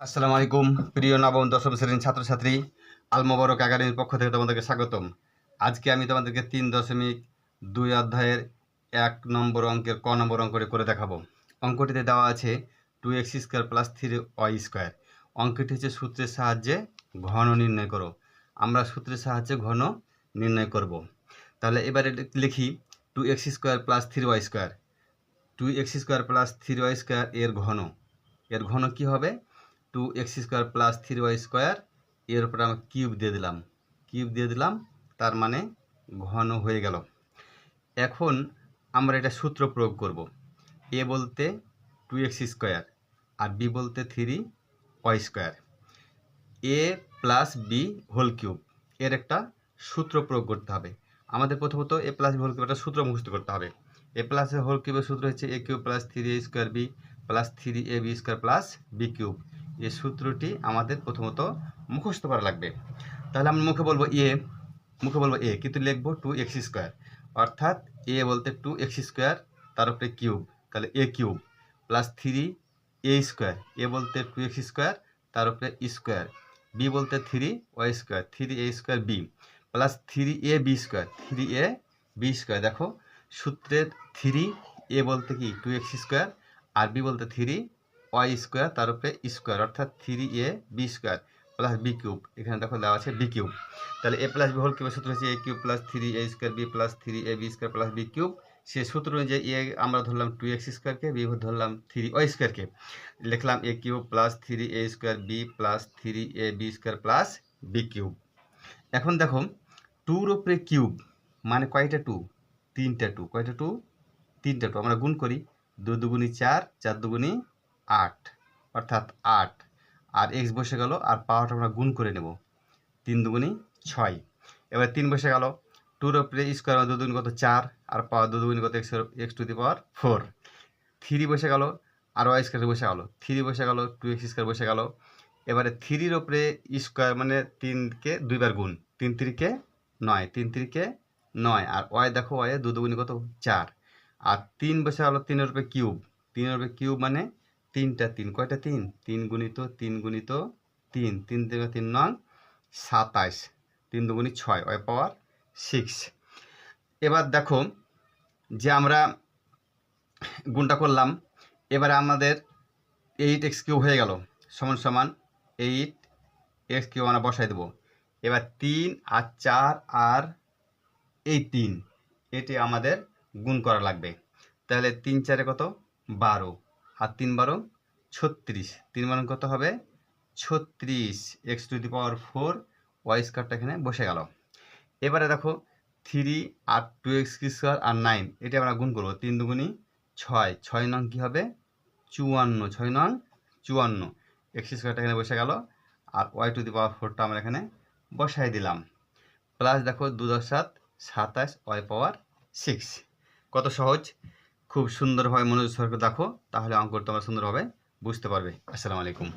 আসসালামু আলাইকুম প্রিয় নবম দশম শ্রেণীর ছাত্রছাত্রী। আল মোবারক একাডেমির পক্ষ থেকে তোমাদেরকে স্বাগতম। আজকে আমি তোমাদেরকে 3.2 অধ্যায়ের 1 নম্বর অঙ্কের ক নম্বর অঙ্কটি করে দেখাবো। অঙ্কটিতে দেওয়া আছে 2x² + 3y²। অঙ্কটি হচ্ছে সূত্রের সাহায্যে ঘন নির্ণয় করো। আমরা সূত্রের সাহায্যে ঘন নির্ণয় করব। তাহলে এবারে লিখি 2x² + 3y²। 2x² + 3y² এর ঘন কি হবে? 2x² + 3y² এর উপরে আমরা কিউব দিয়ে দিলাম, তার মানে ঘন হয়ে গেল। এখন আমরা এটা সূত্র প্রয়োগ করব। এ বলতে 2x² আর বি বলতে 3y²। a + b whole cube এর একটা সূত্র প্রয়োগ করতে হবে। আমাদের প্রথমত a + b হোল কিউব একটা সূত্র মুখস্থ করতে হবে। a + হোল কিউবের সূত্র হচ্ছে a³ + 3a² b + 3ab² + b³ এই সূত্রটি আমাদের প্রথমত মুখস্থ করা লাগবে। তাহলে আমরা মুখে বলবো a কিন্তু লিখবো 2x², অর্থাৎ a বলতে 2x² তার উপরে কিউব, তাহলে a³ + 3a², a বলতে 2x² তার উপরে স্কোয়ার, b বলতে 3y², 3a² b + 3ab², দেখো সূত্রের 3a বলতে কি 2x² আর b বলতে 3y² তার উপরে স্কোয়ার, অর্থাৎ 3ab² + b³ এখানে দেখো দেওয়া আছে b³। তাহলে a + b হোল কিউবের সূত্র হচ্ছে a³ + 3a² b + 3ab² + b³ সে সূত্র অনুযায়ী a আমরা ধরলাম 2x²কে, b ধরলাম 3y²কে, লিখলাম a³ + 3a² b + 3ab² + b³। এখন দেখো 2 এর উপরে কিউব মানে কয়টা 2? 3টা 2। কয়টা 2? 3টা 2। আমরা গুণ করি, 2 দুগুণি 4, 4 দুগুণি 8, অর্থাৎ 8। আর x বসে গেল, আর পাওয়ারটা আমরা গুণ করে নেব, 3 দুগুণি 6। এবার 3 বসে গেল, 2 এর উপরে স্কোয়ার 2 দুগুণি কত 4, আর পাওয়ার 2 দুগুণি কত x⁴। 3 বসে গেল, আর y² বসে গেল, 3 বসে গেল, 2x² বসে গেল। এবারে 3 এর উপরে স্কোয়ার মানে 3কে 2 বার গুণ, 3 3কে 9, 3 3কে 9, আর y দেখো y 2 দুগুণি কত 4, আর 3 বসে গেল 3 এর উপরে কিউব, 3 এর উপরে কিউব মানে 3টা 3। কয়টা 3? 3 গুণিত 3 গুণিত 3, 3 থেকে 3 9 27, 3 দুগুণি 6, y পাওয়ার 6। এবার দেখো যে আমরা গুণটা করলাম, এবারে আমাদের 8x³ হয়ে গেল সমান 8x³ আমরা বসাই দেবো। এবার 3 আর 4 আর এই 3 এটি আমাদের গুণ করা লাগবে। তাহলে 3 4 কত 12, আর 3 12 36, 3 মান কত হবে 36, x⁴, y² এখানে বসে গেল। এবারে দেখো 3 আর 2x² আর 9 এটি আমরা গুণ করবো, 3 দুগুণি 6, 6 নং কী হবে 54, 6 নং 54, x² এখানে বসে গেল, আর y⁴ আমরা এখানে বসাই দিলাম। প্লাস দেখো 2 × 7 27, y পাওয়ার 6। কত সহজ! খুব সুন্দরভাবে মনোযোগ সহকারে দেখো, তাহলে অঙ্কটা তোমরা সুন্দরভাবে বুঝতে পারবে। আসসালামু আলাইকুম।